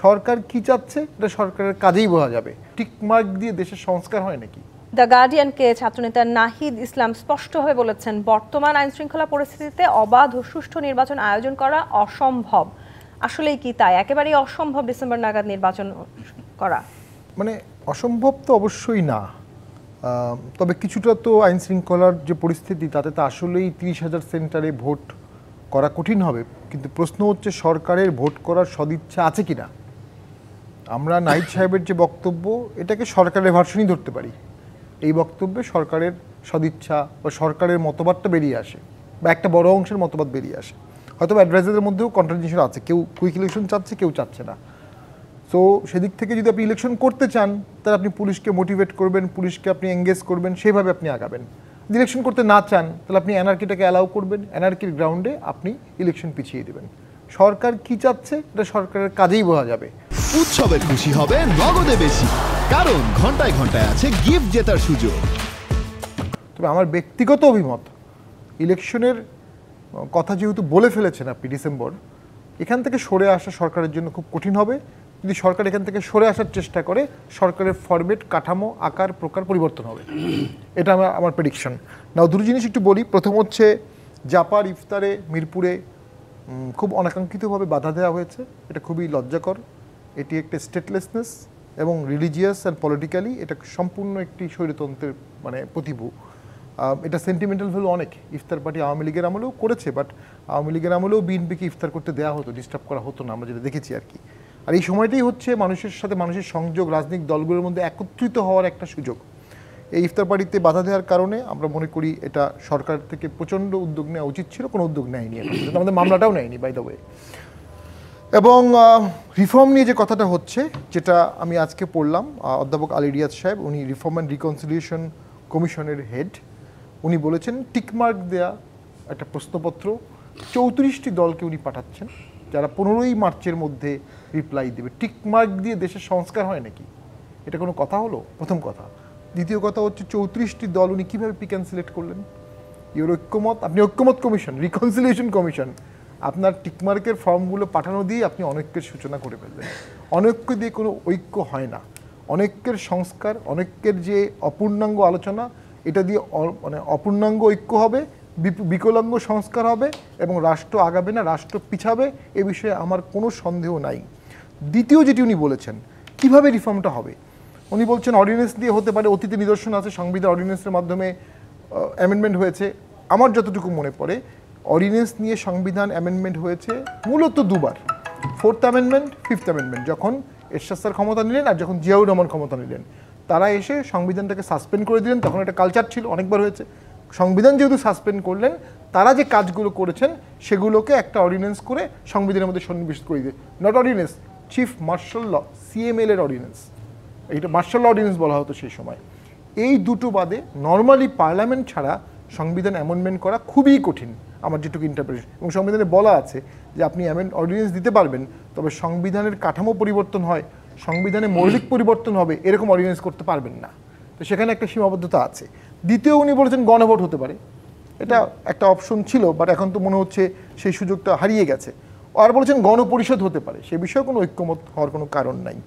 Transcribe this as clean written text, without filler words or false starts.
সরকার কি চাচ্ছে এটা সরকারের কাজেই বোঝা যাবে। টিকমার্ক দিয়ে দেশের সংস্কার হয় নাকি? দ্য গার্ডিয়ানকে ছাত্রনেতা নাহিদ ইসলাম স্পষ্টভাবে বলেছেন, বর্তমান আইনশৃঙ্খলা পরিস্থিতিতে অবাধ ও সুষ্ঠু নির্বাচন আয়োজন করা অসম্ভব। আসলেই কি তাই? একেবারেই অসম্ভব ডিসেম্বর নাগাদ নির্বাচন করা? মানে অসম্ভব তো অবশ্যই না, তবে কিছুটা তো আইন শৃঙ্খলার যে পরিস্থিতি তাতে তো আসলেই 30,000 সেন্টারে ভোট করা কঠিন হবে। কিন্তু প্রশ্ন হচ্ছে সরকারের ভোট করার সদিচ্ছা আছে কিনা। আমরা নাহিদ সাহেবের যে বক্তব্য এটাকে সরকারের ভার্সনই ধরতে পারি। এই বক্তব্যে সরকারের সদিচ্ছা বা সরকারের মতবাদটা বেরিয়ে আসে, বা একটা বড় অংশের মতবাদ বেরিয়ে আসে। হয়তো অ্যাডভাইজারদের মধ্যেও কন্ট্রাডিকশন আছে, কেউ কুইক ইলেকশন চাচ্ছে, কেউ চাচ্ছে না। সো সেদিক থেকে যদি আপনি ইলেকশন করতে চান তাহলে আপনি পুলিশকে মোটিভেট করবেন, পুলিশকে আপনি এঙ্গেজ করবেন, সেইভাবে আপনি আগাবেন। যদি ইলেকশন করতে না চান তাহলে আপনি এনআরকিটাকে অ্যালাউ করবেন, এনআরকির গ্রাউন্ডে আপনি ইলেকশন পিছিয়ে দেবেন। সরকার কি চাচ্ছে এটা সরকারের কাজেই বোঝা যাবে। উৎসবে খুশি হবে নগদে বেশি, কারণ ঘন্টায় ঘন্টায় আছে গিফট জেতার সুযোগ। তবে আমার ব্যক্তিগত অভিমত, ইলেকশনের কথা যেহেতু বলে ফেলেছেন আপনি ডিসেম্বর, এখান থেকে সরে আসা সরকারের জন্য খুব কঠিন হবে। যদি সরকার এখান থেকে সরে আসার চেষ্টা করে সরকারের ফরম্যাট, কাঠামো, আকার, প্রকার পরিবর্তন হবে, এটা আমার প্রেডিকশন। নাও দুটো জিনিস একটু বলি। প্রথম হচ্ছে জাপার ইফতারে মিরপুরে খুব অনাকাঙ্ক্ষিতভাবে বাধা দেওয়া হয়েছে। এটা খুবই লজ্জাকর। এটি একটা স্টেটলেসনেস এবং রিলিজিয়াস অ্যান্ড পলিটিক্যালি এটা সম্পূর্ণ একটি স্বৈরতন্ত্রের প্রতিভূ। এটা সেন্টিমেন্টাল ভ্যালু অনেক। ইফতার পার্টি আওয়ামী লীগের আমলেও করেছে, বাট আওয়ামী লীগের আমলেও বিএনপিকে ইফতার করতে দেওয়া হতো, ডিস্টার্ব করা হতো না, আমরা যেটা দেখেছি আর কি। আর এই সময়টাই হচ্ছে মানুষের সাথে মানুষের সংযোগ, রাজনৈতিক দলগুলোর মধ্যে একত্রিত হওয়ার একটা সুযোগ। এই ইফতার পার্টিতে বাধা দেওয়ার কারণে আমরা মনে করি এটা সরকার থেকে প্রচণ্ড উদ্যোগ নেওয়া উচিত ছিল, কোনো উদ্যোগ নেয়নি, আমাদের মামলাটাও নেয়নি বাই দ্য ওয়ে। এবং রিফর্ম নিয়ে যে কথাটা হচ্ছে, যেটা আমি আজকে পড়লাম, অধ্যাপক আলী রিয়াজ সাহেব, উনি রিফর্ম অ্যান্ড রিকনসিলিয়েশন কমিশনের হেড, উনি বলেছেন টিকমার্ক দেয়া একটা প্রশ্নপত্র 34টি দলকে উনি পাঠাচ্ছেন, যারা 15ই মার্চের মধ্যে রিপ্লাই দেবে। টিকমার্ক দিয়ে দেশের সংস্কার হয় নাকি? এটা কোনো কথা হলো? প্রথম কথা। দ্বিতীয় কথা হচ্ছে 34টি দল উনি কীভাবে পিক অ্যান্ড সিলেক্ট করলেন? ইউর ঐক্যমত, আপনি ঐক্যমত কমিশন, রিকনসিলিয়েশন কমিশন, আপনার টিকমার্কের ফর্মগুলো পাঠানো দিয়ে আপনি অনৈক্যের সূচনা করে ফেলবেন। অনৈক্য দিয়ে কোনো ঐক্য হয় না। অনৈক্যের সংস্কার, অনৈক্যের যে অপূর্ণাঙ্গ আলোচনা, এটা দিয়ে অপূর্ণাঙ্গ ঐক্য হবে, বিকলাঙ্গ সংস্কার হবে এবং রাষ্ট্র আগাবে না, রাষ্ট্র পিছাবে, এ বিষয়ে আমার কোনো সন্দেহ নাই। দ্বিতীয় যেটি উনি বলেছেন, কিভাবে রিফর্মটা হবে, উনি বলছেন অর্ডিন্যান্স দিয়ে হতে পারে। অতীতে নিদর্শন আছে, সংবিধান অর্ডিন্যান্সের মাধ্যমে অ্যামেন্ডমেন্ট হয়েছে। আমার যতটুকু মনে পড়ে, অর্ডিন্যান্স নিয়ে সংবিধান অ্যামেন্ডমেন্ট হয়েছে মূলত দুবার, 4th অ্যামেন্ডমেন্ট, 5th অ্যামেন্ডমেন্ট, যখন এরশাদ স্যার ক্ষমতা নিলেন আর যখন জিয়াউর রহমান ক্ষমতা নিলেন। তারা এসে সংবিধানটাকে সাসপেন্ড করে দিলেন, তখন একটা কালচার ছিল, অনেকবার হয়েছে। সংবিধান যেহেতু সাসপেন্ড করলেন, তারা যে কাজগুলো করেছেন সেগুলোকে একটা অর্ডিন্যান্স করে সংবিধানের মধ্যে সন্নিবেশ করে দিয়ে, not ordinance, chief martial law, CML এর অর্ডিন্যান্স, এইটা মার্শাল ল অর্ডিন্যান্স বলা হতো সেই সময়। এই দুটো বাদে নর্মালি পার্লামেন্ট ছাড়া সংবিধান অ্যামেন্ডমেন্ট করা খুবই কঠিন, আমার যেটুকু ইন্টারপ্রিটেশন। এবং সংবিধানে বলা আছে যে আপনি অর্ডিন্যান্স দিতে পারবেন, তবে সংবিধানের কাঠামো পরিবর্তন হয়, সংবিধানে মৌলিক পরিবর্তন হবে, এরকম অর্ডিন্যান্স করতে পারবেন না। তো সেখানে একটা সীমাবদ্ধতা আছে। দ্বিতীয়, উনি বলেছেন গণভোট হতে পারে, এটা একটা অপশন ছিল, বাট এখন তো মনে হচ্ছে সেই সুযোগটা হারিয়ে গেছে। আর বলেছেন গণপরিষদ হতে পারে, সে বিষয়ে কোনো ঐক্যমত হওয়ার কোনো কারণ নাই।